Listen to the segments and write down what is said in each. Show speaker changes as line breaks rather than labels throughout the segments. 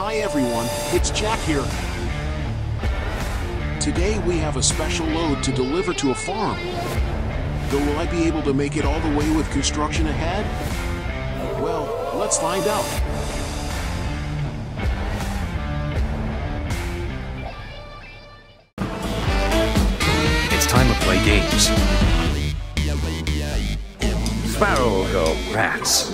Hi everyone, it's Jack here. Today we have a special load to deliver to a farm. Though will I be able to make it all the way with construction ahead? Well, let's find out.
It's time to play games. Sparrow will go rats.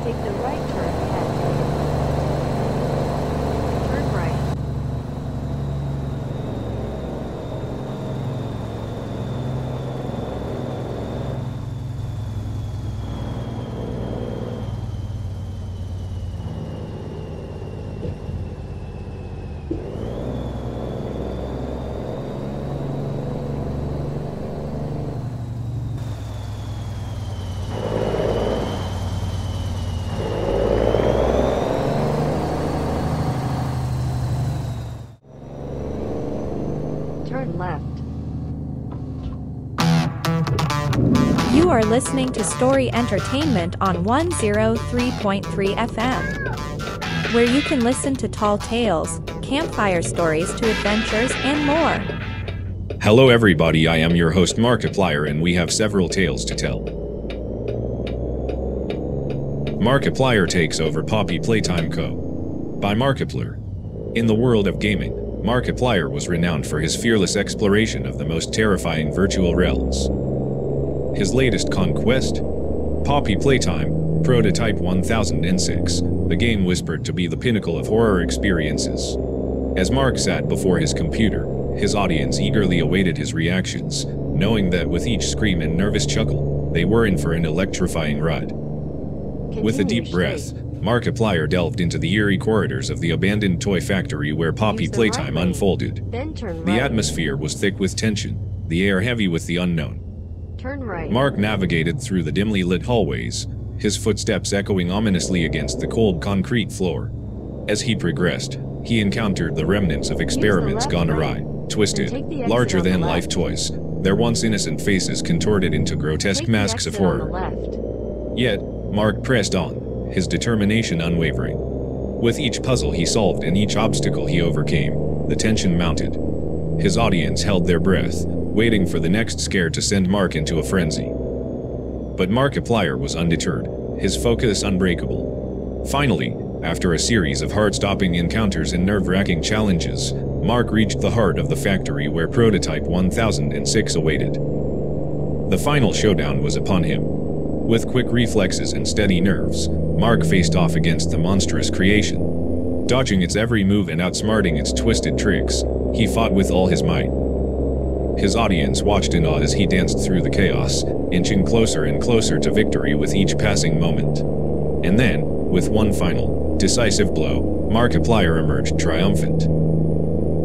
Take the right turn ahead. Turn right. Turn left.
You are listening to Story Entertainment on 103.3 FM, where you can listen to tall tales, campfire stories to adventures, and more.
Hello everybody, I am your host Markiplier and we have several tales to tell. Markiplier takes over Poppy Playtime Co. by Markiplier. In the world of gaming, Markiplier was renowned for his fearless exploration of the most terrifying virtual realms. His latest conquest? Poppy Playtime, Prototype 1006, the game whispered to be the pinnacle of horror experiences. As Mark sat before his computer, his audience eagerly awaited his reactions, knowing that with each scream and nervous chuckle, they were in for an electrifying ride. With a deep breath, Markiplier delved into the eerie corridors of the abandoned toy factory where Poppy Playtime unfolded.
Then turn right.
The atmosphere was thick with tension, the air heavy with the unknown.
Turn right.
Mark navigated through the dimly lit hallways, his footsteps echoing ominously against the cold concrete floor. As he progressed, he encountered the remnants of experiments gone awry, twisted, larger-than-life toys, their once innocent faces contorted into grotesque masks of horror. Yet, Mark pressed on, his determination unwavering. With each puzzle he solved and each obstacle he overcame, the tension mounted. His audience held their breath, waiting for the next scare to send Mark into a frenzy. But Markiplier was undeterred, his focus unbreakable. Finally, after a series of heart-stopping encounters and nerve-wracking challenges, Mark reached the heart of the factory where Prototype 1006 awaited. The final showdown was upon him. With quick reflexes and steady nerves, Mark faced off against the monstrous creation. Dodging its every move and outsmarting its twisted tricks, he fought with all his might. His audience watched in awe as he danced through the chaos, inching closer and closer to victory with each passing moment. And then, with one final, decisive blow, Markiplier emerged triumphant.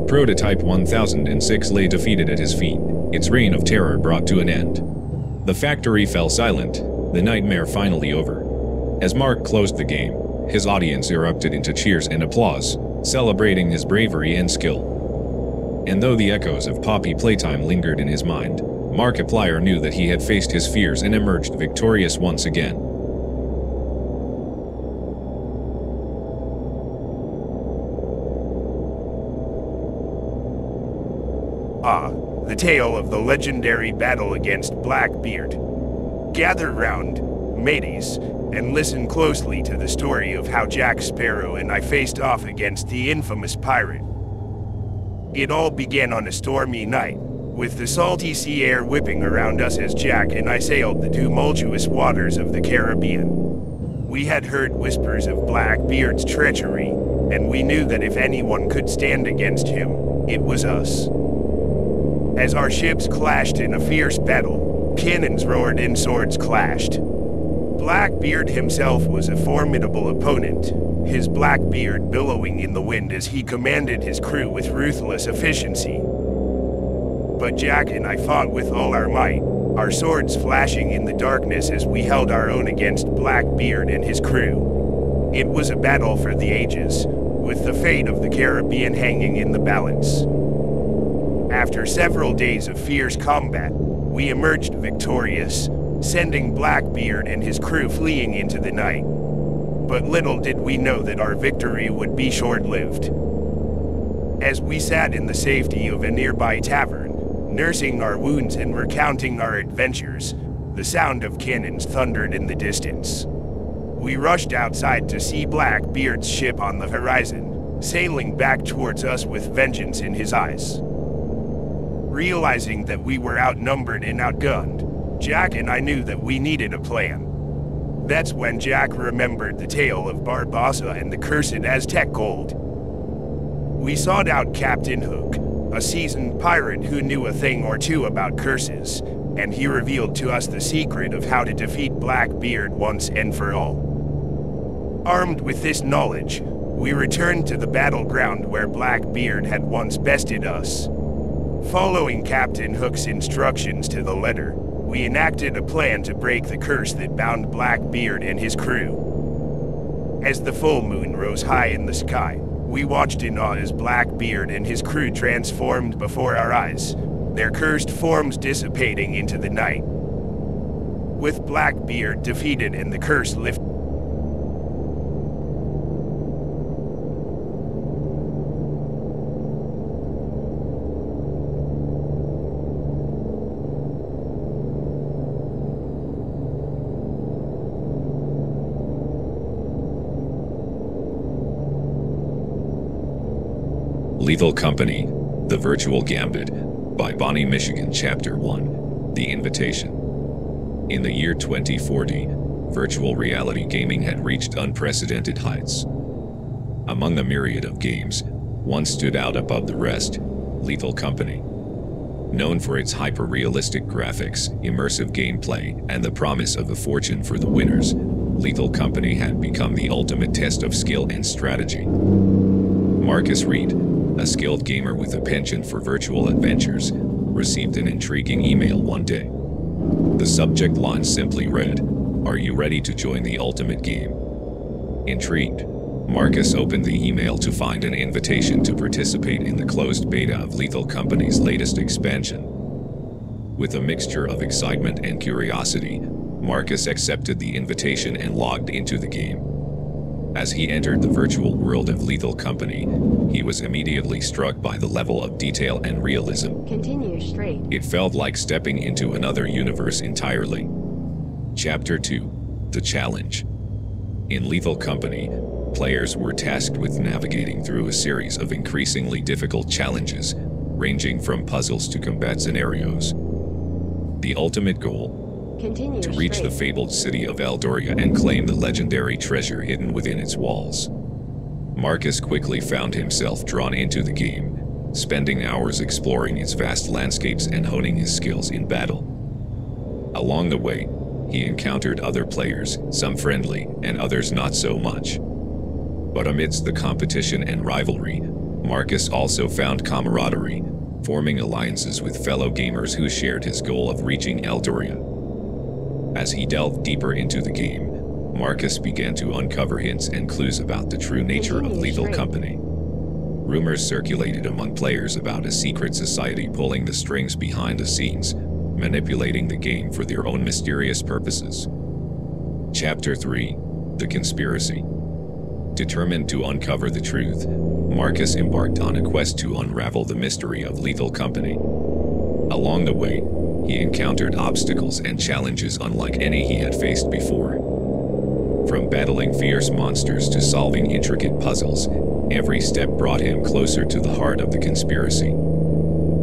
Prototype 1006 lay defeated at his feet, its reign of terror brought to an end. The factory fell silent, the nightmare finally over. As Mark closed the game, his audience erupted into cheers and applause, celebrating his bravery and skill. And though the echoes of Poppy Playtime lingered in his mind, Markiplier knew that he had faced his fears and emerged victorious once again.
The tale of the legendary battle against Blackbeard. Gather round, mateys, and listen closely to the story of how Jack Sparrow and I faced off against the infamous pirate. It all began on a stormy night, with the salty sea air whipping around us as Jack and I sailed the tumultuous waters of the Caribbean. We had heard whispers of Blackbeard's treachery, and we knew that if anyone could stand against him, it was us. As our ships clashed in a fierce battle, cannons roared and swords clashed. Blackbeard himself was a formidable opponent, his black beard billowing in the wind as he commanded his crew with ruthless efficiency. But Jack and I fought with all our might, our swords flashing in the darkness as we held our own against Blackbeard and his crew. It was a battle for the ages, with the fate of the Caribbean hanging in the balance. After several days of fierce combat, we emerged victorious, sending Blackbeard and his crew fleeing into the night. But little did we know that our victory would be short-lived. As we sat in the safety of a nearby tavern, nursing our wounds and recounting our adventures, the sound of cannons thundered in the distance. We rushed outside to see Blackbeard's ship on the horizon, sailing back towards us with vengeance in his eyes. Realizing that we were outnumbered and outgunned, Jack and I knew that we needed a plan. That's when Jack remembered the tale of Barbossa and the cursed Aztec gold. We sought out Captain Hook, a seasoned pirate who knew a thing or two about curses, and he revealed to us the secret of how to defeat Blackbeard once and for all. Armed with this knowledge, we returned to the battleground where Blackbeard had once bested us. Following Captain Hook's instructions to the letter, we enacted a plan to break the curse that bound Blackbeard and his crew. As the full moon rose high in the sky, we watched in awe as Blackbeard and his crew transformed before our eyes, their cursed forms dissipating into the night. With Blackbeard defeated and the curse lifted,
Lethal Company, The Virtual Gambit, by Bonnie Michigan Chapter 1, The Invitation. In the year 2040, virtual reality gaming had reached unprecedented heights. Among the myriad of games, one stood out above the rest, Lethal Company. Known for its hyper-realistic graphics, immersive gameplay, and the promise of a fortune for the winners, Lethal Company had become the ultimate test of skill and strategy. Marcus Reed, a skilled gamer with a penchant for virtual adventures, received an intriguing email one day. The subject line simply read, "Are you ready to join the ultimate game?" Intrigued, Marcus opened the email to find an invitation to participate in the closed beta of Lethal Company's latest expansion. With a mixture of excitement and curiosity, Marcus accepted the invitation and logged into the game. As he entered the virtual world of Lethal Company, he was immediately struck by the level of detail and realism.
Continue straight.
It felt like stepping into another universe entirely. Chapter 2, The Challenge. In Lethal Company, players were tasked with navigating through a series of increasingly difficult challenges, ranging from puzzles to combat scenarios. The ultimate goal:
Continue
to reach the
straight.
fabled city of Eldoria and claim the legendary treasure hidden within its walls. Marcus quickly found himself drawn into the game, spending hours exploring its vast landscapes and honing his skills in battle. Along the way, he encountered other players, some friendly and others not so much. But amidst the competition and rivalry, Marcus also found camaraderie, forming alliances with fellow gamers who shared his goal of reaching Eldoria. As he delved deeper into the game, Marcus began to uncover hints and clues about the true nature of Lethal Company. Rumors circulated among players about a secret society pulling the strings behind the scenes, manipulating the game for their own mysterious purposes. Chapter 3, The Conspiracy. Determined to uncover the truth, Marcus embarked on a quest to unravel the mystery of Lethal Company. Along the way, he encountered obstacles and challenges unlike any he had faced before. From battling fierce monsters to solving intricate puzzles, Every step brought him closer to the heart of the conspiracy.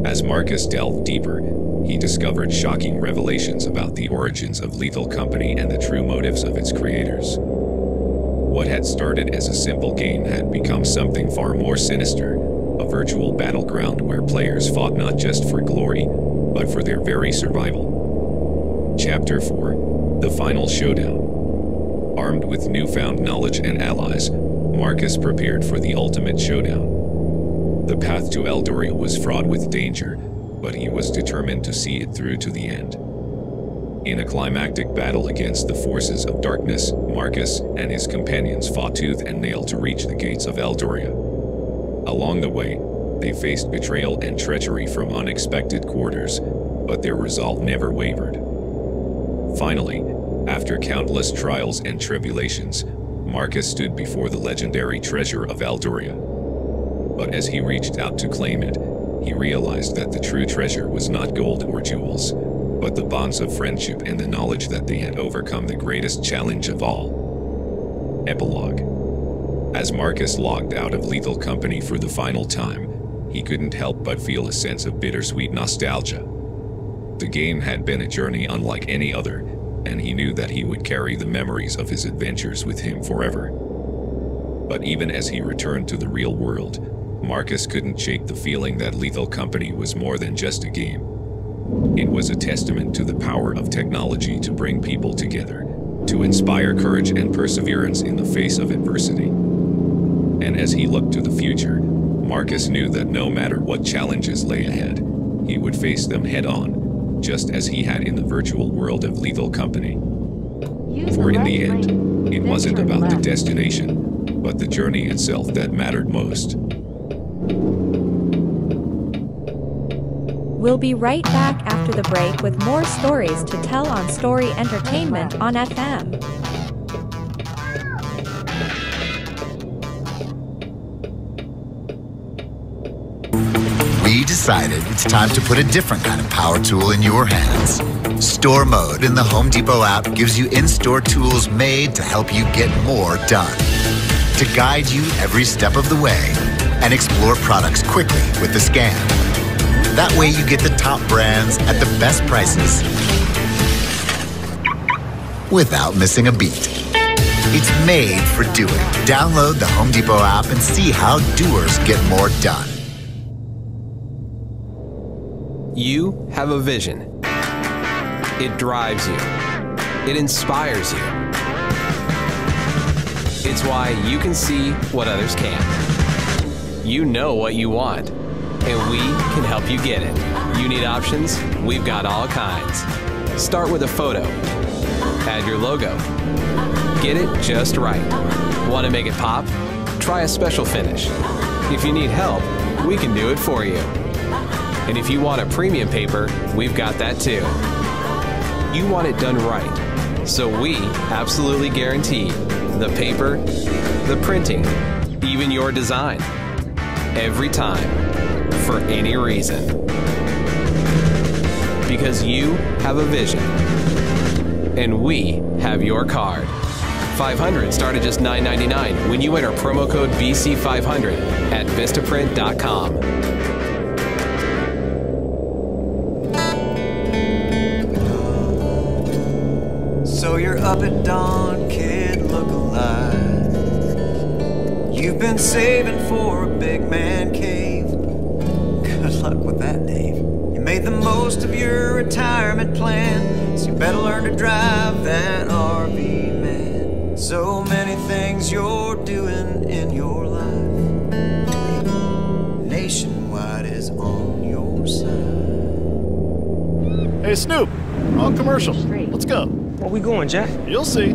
As Marcus delved deeper, he discovered shocking revelations about the origins of Lethal Company and the true motives of its creators. What had started as a simple game had become something far more sinister, a virtual battleground where players fought not just for glory, but for their very survival. Chapter 4: The Final Showdown. Armed with newfound knowledge and allies, Marcus prepared for the ultimate showdown. The path to Eldoria was fraught with danger, but he was determined to see it through to the end. In a climactic battle against the forces of darkness, Marcus and his companions fought tooth and nail to reach the gates of Eldoria. Along the way, they faced betrayal and treachery from unexpected quarters, but their resolve never wavered. Finally, after countless trials and tribulations, Marcus stood before the legendary treasure of Eldoria. But as he reached out to claim it, he realized that the true treasure was not gold or jewels, but the bonds of friendship and the knowledge that they had overcome the greatest challenge of all. Epilogue. As Marcus logged out of Lethal Company for the final time, he couldn't help but feel a sense of bittersweet nostalgia. The game had been a journey unlike any other, and he knew that he would carry the memories of his adventures with him forever. But even as he returned to the real world, Marcus couldn't shake the feeling that Lethal Company was more than just a game. It was a testament to the power of technology to bring people together, to inspire courage and perseverance in the face of adversity. And as he looked to the future, Marcus knew that no matter what challenges lay ahead, he would face them head-on, just as he had in the virtual world of Lethal Company. For in the end, it wasn't about the destination, but the journey itself that mattered most.
We'll be right back after the break with more stories to tell on Story Entertainment on FM.
We decided it's time to put a different kind of power tool in your hands. Store Mode in the Home Depot app gives you in-store tools made to help you get more done. To guide you every step of the way and explore products quickly with the scan. That way you get the top brands at the best prices without missing a beat. It's made for doing. Download the Home Depot app and see how doers get more done.
You have a vision. It drives you. It inspires you. It's why you can see what others can't. You know what you want, and we can help you get it. You need options? We've got all kinds. Start with a photo. Add your logo. Get it just right. Want to make it pop? Try a special finish. If you need help, we can do it for you. And if you want a premium paper, we've got that too. You want it done right, so we absolutely guarantee the paper, the printing, even your design. Every time, for any reason. Because you have a vision, and we have your card. 500 start at just $9.99 when you enter promo code BC500 at Vistaprint.com.
So you're up at dawn, kid, look alive. You've been saving for a big man cave. Good luck with that, Dave. You made the most of your retirement plan, so you better learn to drive that RV, man. So many things you're doing in your life. Nationwide is on your side.
Hey, Snoop, on commercial. Let's go.
Where we going, Jack?
You'll see.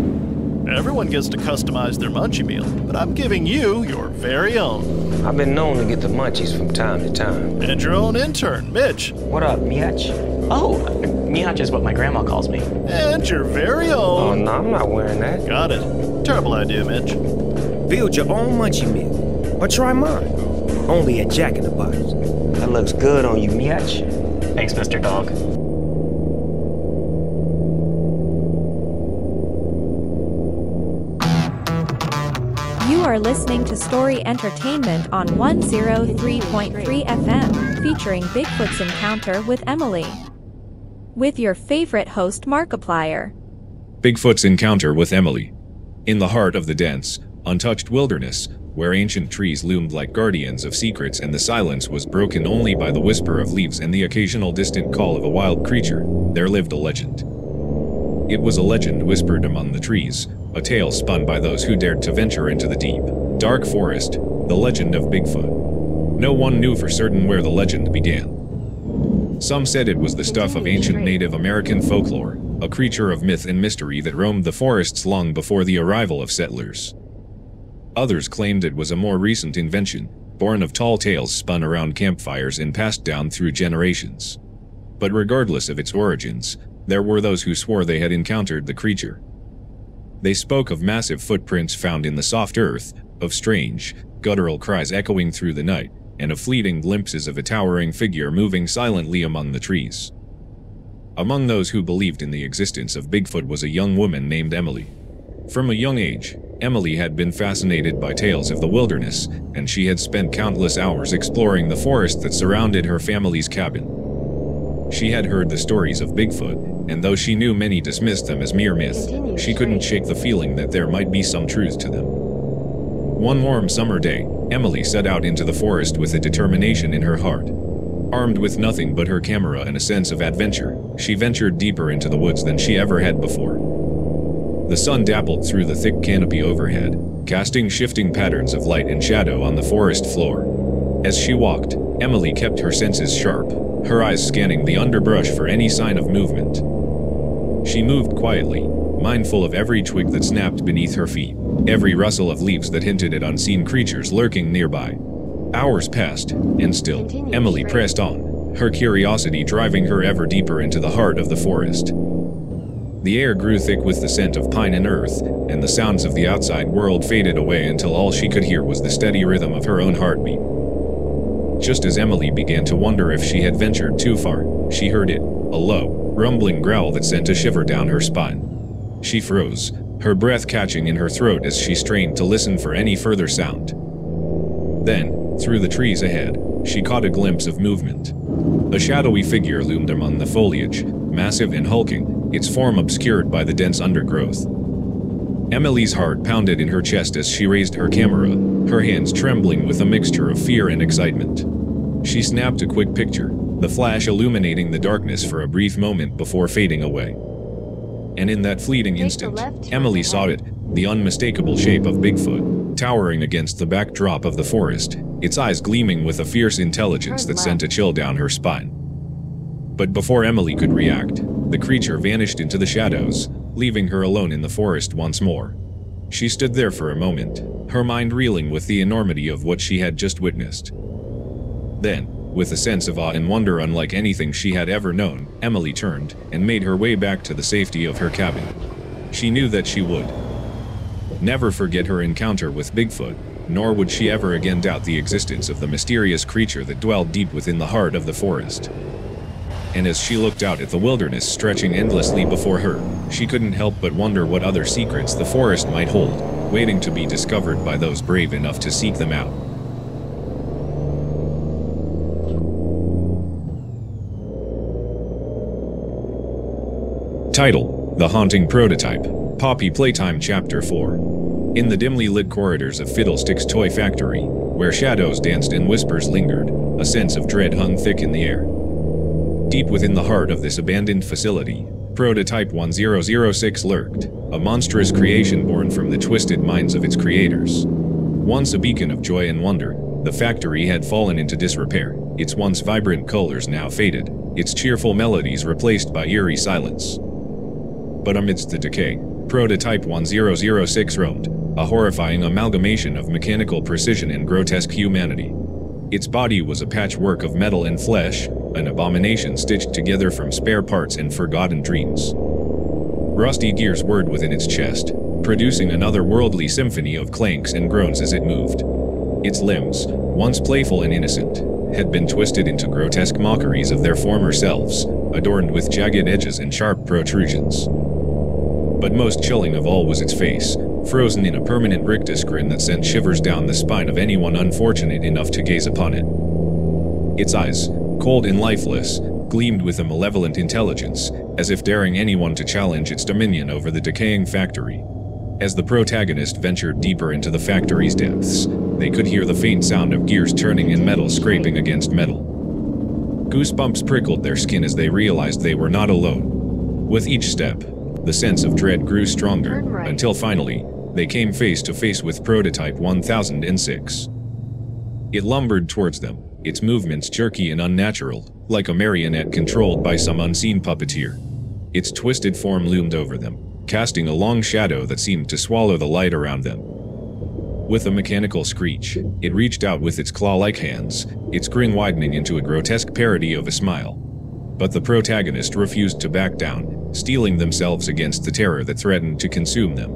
Everyone gets to customize their munchie meal, but I'm giving you your very own.
I've been known to get the munchies from time to time.
And your own intern, Mitch.
What up, Miach?
Oh, Miach is what my grandma calls me.
And your very own.
Oh, no, I'm not wearing that.
Got it. Terrible idea, Mitch.
Build your own munchie meal, or try mine. Only at Jack in the Box.
That looks good on you, Miach.
Thanks, Mr. Dog.
You are are listening to Story Entertainment on 103.3 FM, featuring Bigfoot's Encounter with Emily. With your favorite host Markiplier.
Bigfoot's Encounter with Emily. In the heart of the dense, untouched wilderness, where ancient trees loomed like guardians of secrets and the silence was broken only by the whisper of leaves and the occasional distant call of a wild creature, there lived a legend. It was a legend whispered among the trees, a tale spun by those who dared to venture into the deep, dark forest, the legend of Bigfoot. No one knew for certain where the legend began. Some said it was the stuff of ancient Native American folklore, a creature of myth and mystery that roamed the forests long before the arrival of settlers. Others claimed it was a more recent invention, born of tall tales spun around campfires and passed down through generations. But regardless of its origins, there were those who swore they had encountered the creature. They spoke of massive footprints found in the soft earth, of strange, guttural cries echoing through the night, and of fleeting glimpses of a towering figure moving silently among the trees. Among those who believed in the existence of Bigfoot was a young woman named Emily. From a young age, Emily had been fascinated by tales of the wilderness, and she had spent countless hours exploring the forest that surrounded her family's cabin. She had heard the stories of Bigfoot, and though she knew many dismissed them as mere myth, she couldn't shake the feeling that there might be some truth to them. One warm summer day, Emily set out into the forest with a determination in her heart. Armed with nothing but her camera and a sense of adventure, she ventured deeper into the woods than she ever had before. The sun dappled through the thick canopy overhead, casting shifting patterns of light and shadow on the forest floor. As she walked, Emily kept her senses sharp, her eyes scanning the underbrush for any sign of movement. She moved quietly, mindful of every twig that snapped beneath her feet, every rustle of leaves that hinted at unseen creatures lurking nearby. Hours passed, and still, Emily pressed on, her curiosity driving her ever deeper into the heart of the forest. The air grew thick with the scent of pine and earth, and the sounds of the outside world faded away until all she could hear was the steady rhythm of her own heartbeat. Just as Emily began to wonder if she had ventured too far, she heard it, a low, rumbling growl that sent a shiver down her spine. She froze, her breath catching in her throat as she strained to listen for any further sound. Then, through the trees ahead, she caught a glimpse of movement. A shadowy figure loomed among the foliage, massive and hulking, its form obscured by the dense undergrowth. Emily's heart pounded in her chest as she raised her camera, her hands trembling with a mixture of fear and excitement. She snapped a quick picture, the flash illuminating the darkness for a brief moment before fading away. And in that fleeting instant, Emily saw it, the unmistakable shape of Bigfoot, towering against the backdrop of the forest, its eyes gleaming with a fierce intelligence that sent a chill down her spine. But before Emily could react, the creature vanished into the shadows, leaving her alone in the forest once more. She stood there for a moment, her mind reeling with the enormity of what she had just witnessed. Then, with a sense of awe and wonder unlike anything she had ever known, Emily turned and made her way back to the safety of her cabin. She knew that she would never forget her encounter with Bigfoot, nor would she ever again doubt the existence of the mysterious creature that dwelled deep within the heart of the forest. And as she looked out at the wilderness stretching endlessly before her, she couldn't help but wonder what other secrets the forest might hold, waiting to be discovered by those brave enough to seek them out. Title: The Haunting Prototype, Poppy Playtime Chapter 4. In the dimly lit corridors of Fiddlestick's toy factory, where shadows danced and whispers lingered, a sense of dread hung thick in the air. Deep within the heart of this abandoned facility, Prototype 1006 lurked, a monstrous creation born from the twisted minds of its creators. Once a beacon of joy and wonder, the factory had fallen into disrepair, its once vibrant colors now faded, its cheerful melodies replaced by eerie silence. But amidst the decay, Prototype 1006 roamed, a horrifying amalgamation of mechanical precision and grotesque humanity. Its body was a patchwork of metal and flesh, an abomination stitched together from spare parts and forgotten dreams. Rusty gears whirred within its chest, producing an otherworldly symphony of clanks and groans as it moved. Its limbs, once playful and innocent, had been twisted into grotesque mockeries of their former selves, adorned with jagged edges and sharp protrusions. But most chilling of all was its face, frozen in a permanent rictus grin that sent shivers down the spine of anyone unfortunate enough to gaze upon it. Its eyes, cold and lifeless, gleamed with a malevolent intelligence, as if daring anyone to challenge its dominion over the decaying factory. As the protagonist ventured deeper into the factory's depths, they could hear the faint sound of gears turning and metal scraping against metal. Goosebumps prickled their skin as they realized they were not alone. With each step, the sense of dread grew stronger, until finally, they came face to face with Prototype 1006. It lumbered towards them, its movements jerky and unnatural, like a marionette controlled by some unseen puppeteer. Its twisted form loomed over them, casting a long shadow that seemed to swallow the light around them. With a mechanical screech, it reached out with its claw-like hands, its grin widening into a grotesque parody of a smile. But the protagonist refused to back down, steeling themselves against the terror that threatened to consume them.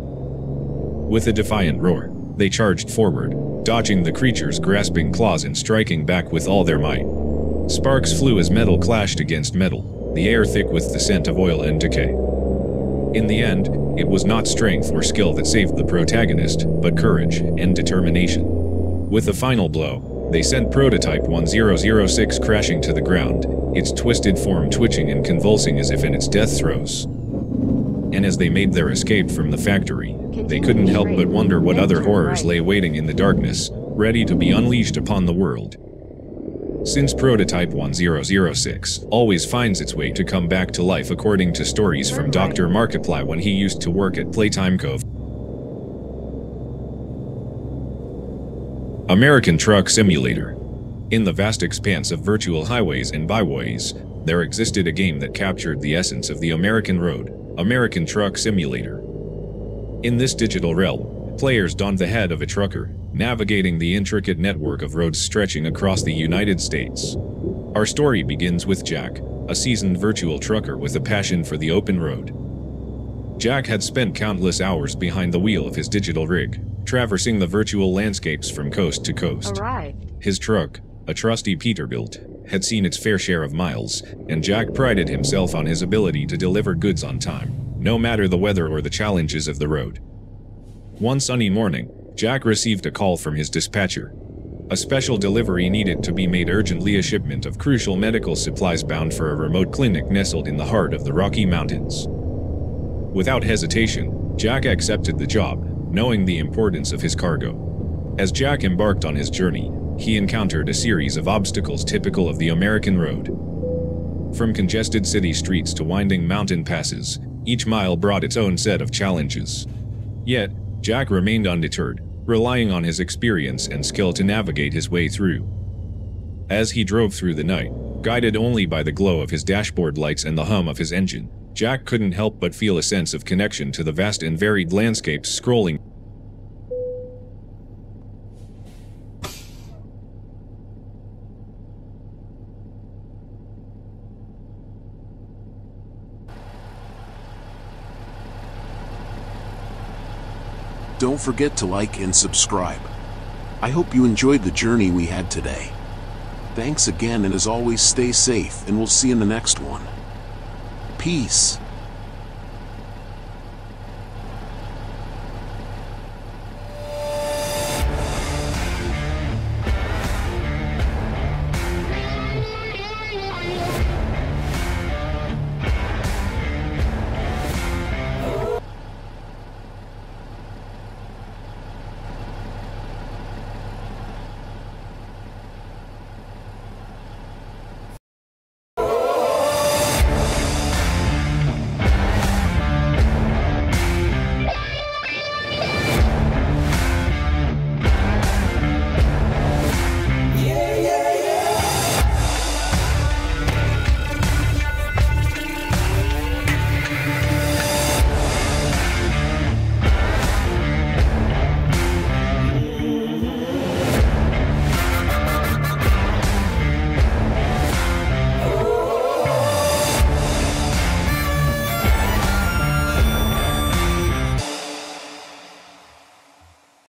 With a defiant roar, they charged forward, dodging the creature's grasping claws and striking back with all their might. Sparks flew as metal clashed against metal, the air thick with the scent of oil and decay. In the end, it was not strength or skill that saved the protagonist, but courage and determination. With a final blow, they sent Prototype 1006 crashing to the ground, its twisted form twitching and convulsing as if in its death throes. And as they made their escape from the factory, they couldn't help but wonder what other horrors lay waiting in the darkness, ready to be unleashed upon the world. Since Prototype 1006 always finds its way to come back to life according to stories from Dr. Markiplier when he used to work at Playtime Co. American Truck Simulator. In the vast expanse of virtual highways and byways, there existed a game that captured the essence of the American road, American Truck Simulator. In this digital realm, players donned the head of a trucker, navigating the intricate network of roads stretching across the United States. Our story begins with Jack, a seasoned virtual trucker with a passion for the open road. Jack had spent countless hours behind the wheel of his digital rig, traversing the virtual landscapes from coast to coast. His truck, a trusty Peterbilt, had seen its fair share of miles, and Jack prided himself on his ability to deliver goods on time, no matter the weather or the challenges of the road. One sunny morning, Jack received a call from his dispatcher. A special delivery needed to be made urgently, a shipment of crucial medical supplies bound for a remote clinic nestled in the heart of the Rocky Mountains. Without hesitation, Jack accepted the job, knowing the importance of his cargo. As Jack embarked on his journey, he encountered a series of obstacles typical of the American road. From congested city streets to winding mountain passes, each mile brought its own set of challenges. Yet, Jack remained undeterred, relying on his experience and skill to navigate his way through. As he drove through the night, guided only by the glow of his dashboard lights and the hum of his engine, Jack couldn't help but feel a sense of connection to the vast and varied landscapes scrolling.
Don't forget to like and subscribe. I hope you enjoyed the journey we had today. Thanks again, and as always, stay safe, and we'll see you in the next one. Peace.